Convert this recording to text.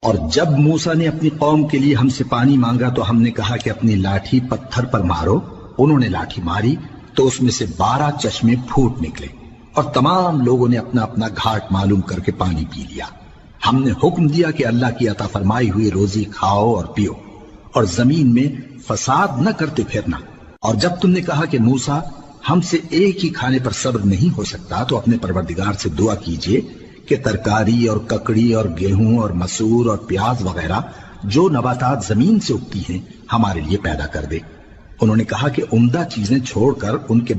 और जब मूसा ने अपनी कौम के लिए हमसे पानी मांगा तो हमने कहा कि अपनी लाठी पत्थर पर मारो। उन्होंने लाठी मारी तो उसमें से 12 चश्मे फूट निकले और तमाम लोगों ने अपना अपना घाट मालूम करके पानी पी लिया। हमने हुक्म दिया कि अल्लाह की अता फरमाई हुई रोजी खाओ और पियो और जमीन में फसाद न करते फिरना। और जब तुमने कहा कि मूसा हमसे एक ही खाने पर सब्र नहीं हो सकता तो अपने परवरदिगार से दुआ कीजिए कि तरकारी और ककड़ी और गेहूं और मसूर और प्याज वगैरह जो नबातात जमीन से उगती हैं हमारे लिए पैदा कर दे। उन्होंने कहा कि उम्दा चीजें छोड़कर उनके